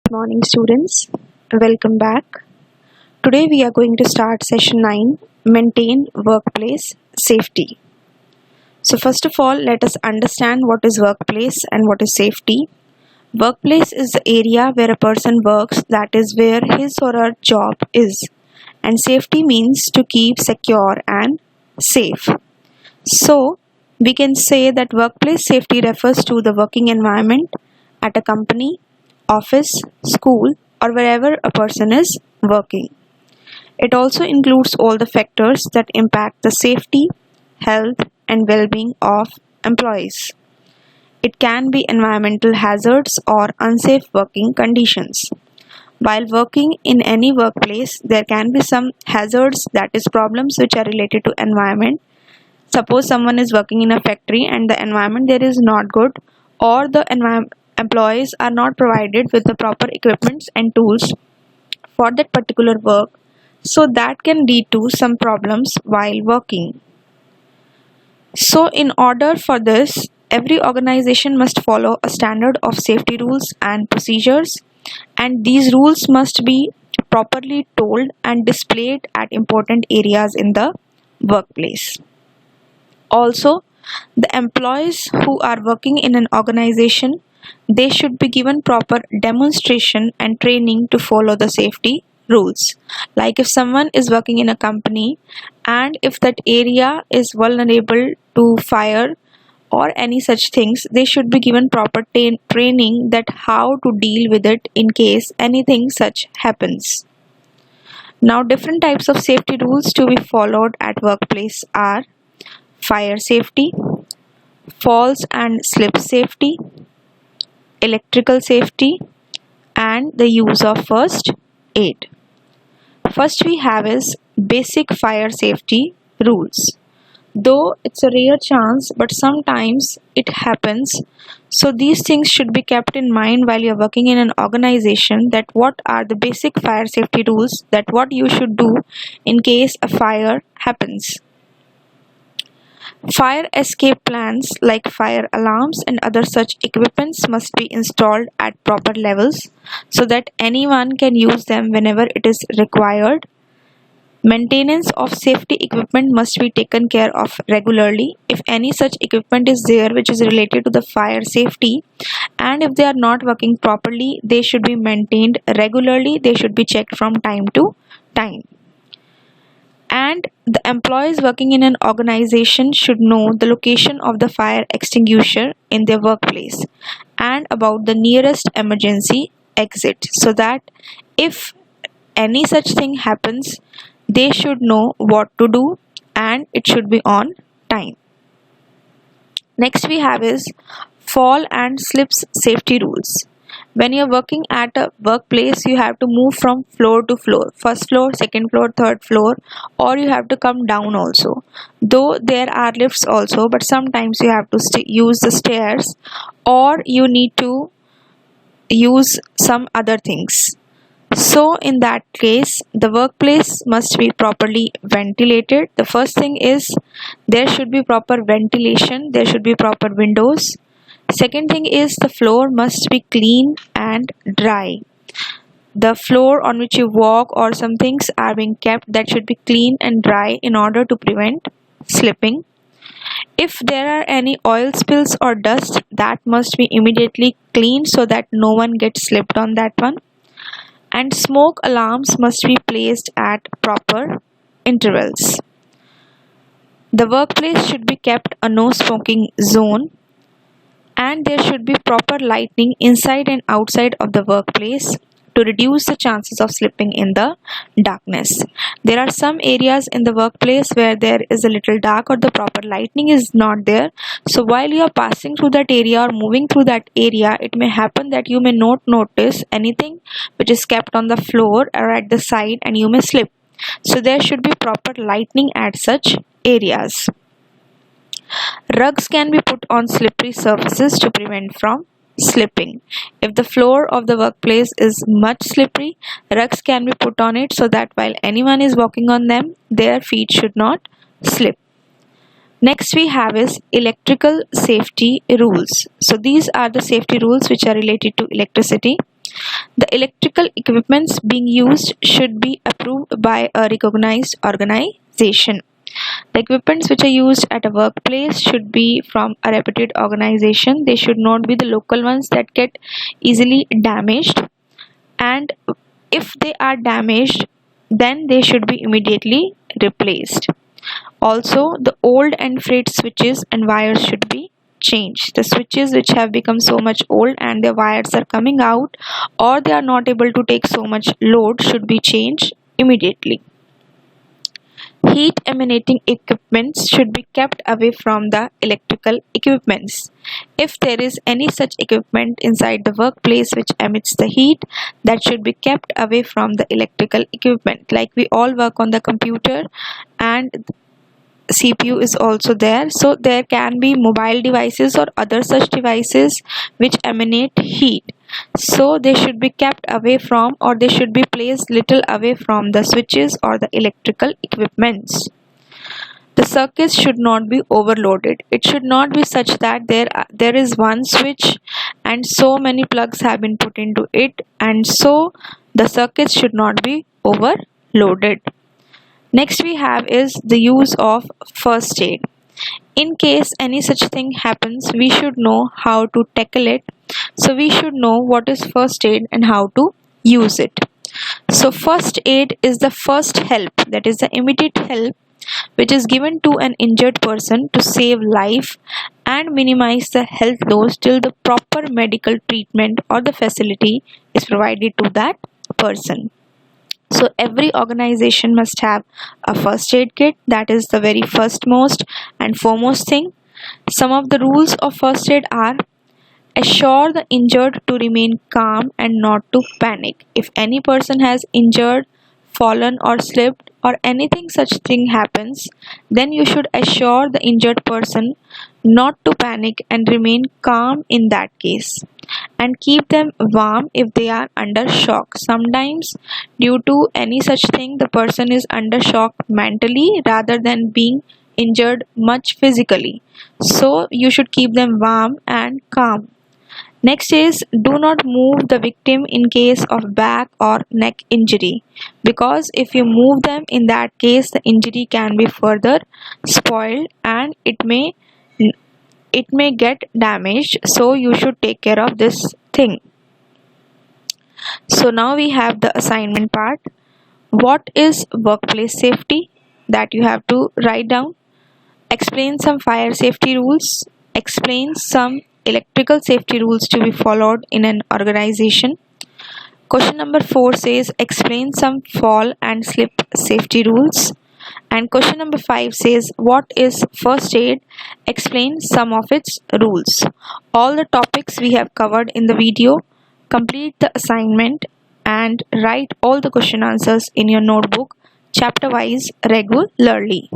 Morning students, welcome back. Today we are going to start session 9, Maintain Workplace Safety. So first of all, let us understand what is workplace and what is safety. Workplace is the area where a person works, that is where his or her job is. And safety means to keep secure and safe. So we can say that workplace safety refers to the working environment at a company, office, school, or wherever a person is working. It also includes all the factors that impact the safety, health, and well being of employees. It can be environmental hazards or unsafe working conditions. While working in any workplace, there can be some hazards, that is, problems which are related to environment. Suppose someone is working in a factory and the environment there is not good, or the employees are not provided with the proper equipments and tools for that particular work, so that can lead to some problems while working. So in order for this, every organization must follow a standard of safety rules and procedures, and these rules must be properly told and displayed at important areas in the workplace. Also, the employees who are working in an organization, they should be given proper demonstration and training to follow the safety rules. Like if someone is working in a company and if that area is vulnerable to fire or any such things, they should be given proper training that how to deal with it in case anything such happens. Now, different types of safety rules to be followed at workplace are fire safety, falls and slip safety, electrical safety, and the use of first aid. First we have is basic fire safety rules. Though it's a rare chance, but sometimes it happens. So these things should be kept in mind while you're working in an organization, that what are the basic fire safety rules, that what you should do in case a fire happens. Fire escape plans like fire alarms and other such equipments must be installed at proper levels so that anyone can use them whenever it is required. Maintenance of safety equipment must be taken care of regularly. If any such equipment is there which is related to the fire safety, and if they are not working properly, they should be maintained regularly. They should be checked from time to time. And the employees working in an organization should know the location of the fire extinguisher in their workplace and about the nearest emergency exit, so that if any such thing happens, they should know what to do and it should be on time. Next we have is fall and slips safety rules. When you're working at a workplace, you have to move from floor to floor, first floor, second floor, third floor, or you have to come down also. Though there are lifts also, but sometimes you have to use the stairs, or you need to use some other things. So in that case, the workplace must be properly ventilated. The first thing is there should be proper ventilation, there should be proper windows. Second thing is the floor must be clean and dry. The floor on which you walk or some things are being kept, that should be clean and dry in order to prevent slipping. If there are any oil spills or dust, that must be immediately cleaned so that no one gets slipped on that one. And smoke alarms must be placed at proper intervals. The workplace should be kept a no smoking zone, and there should be proper lighting inside and outside of the workplace to reduce the chances of slipping in the darkness. There are some areas in the workplace where there is a little dark or the proper lighting is not there. So while you are passing through that area or moving through that area, it may happen that you may not notice anything which is kept on the floor or at the side and you may slip. So there should be proper lighting at such areas. Rugs can be put on slippery surfaces to prevent from slipping. If the floor of the workplace is much slippery, rugs can be put on it so that while anyone is walking on them, their feet should not slip. Next we have is electrical safety rules. So these are the safety rules which are related to electricity. The electrical equipments being used should be approved by a recognized organization. The equipments which are used at a workplace should be from a reputed organization. They should not be the local ones that get easily damaged, and if they are damaged, then they should be immediately replaced. Also, the old and frayed switches and wires should be changed. The switches which have become so much old and their wires are coming out, or they are not able to take so much load, should be changed immediately. Heat emanating equipments should be kept away from the electrical equipments. If there is any such equipment inside the workplace which emits the heat, that should be kept away from the electrical equipment. Like we all work on the computer and CPU is also there, so there can be mobile devices or other such devices which emanate heat, so they should be kept away from, or they should be placed little away from the switches or the electrical equipments. The circuits should not be overloaded. It should not be such that there is one switch and so many plugs have been put into it, and so the circuits should not be overloaded. Next we have is the use of first aid. In case any such thing happens, we should know how to tackle it. So we should know what is first aid and how to use it. So first aid is the first help, that is the immediate help which is given to an injured person to save life and minimize the health loss till the proper medical treatment or the facility is provided to that person. So every organization must have a first aid kit. That is the very firstmost and foremost thing. Some of the rules of first aid are: assure the injured to remain calm and not to panic. If any person has injured, fallen or slipped, or anything such thing happens, then you should assure the injured person not to panic and remain calm in that case, and keep them warm if they are under shock. Sometimes due to any such thing the person is under shock mentally rather than being injured much physically, so you should keep them warm and calm. Next is, do not move the victim in case of back or neck injury, because if you move them, in that case the injury can be further spoiled and it may get damaged, so you should take care of this thing. So now we have the assignment part. What is workplace safety? That you have to write down. Explain some fire safety rules. Explain some electrical safety rules to be followed in an organization. Question number 4 says explain some fall and slip safety rules. And question number 5 says what is first aid? Explain some of its rules. All the topics we have covered in the video. Complete the assignment and write all the question answers in your notebook chapter wise regularly.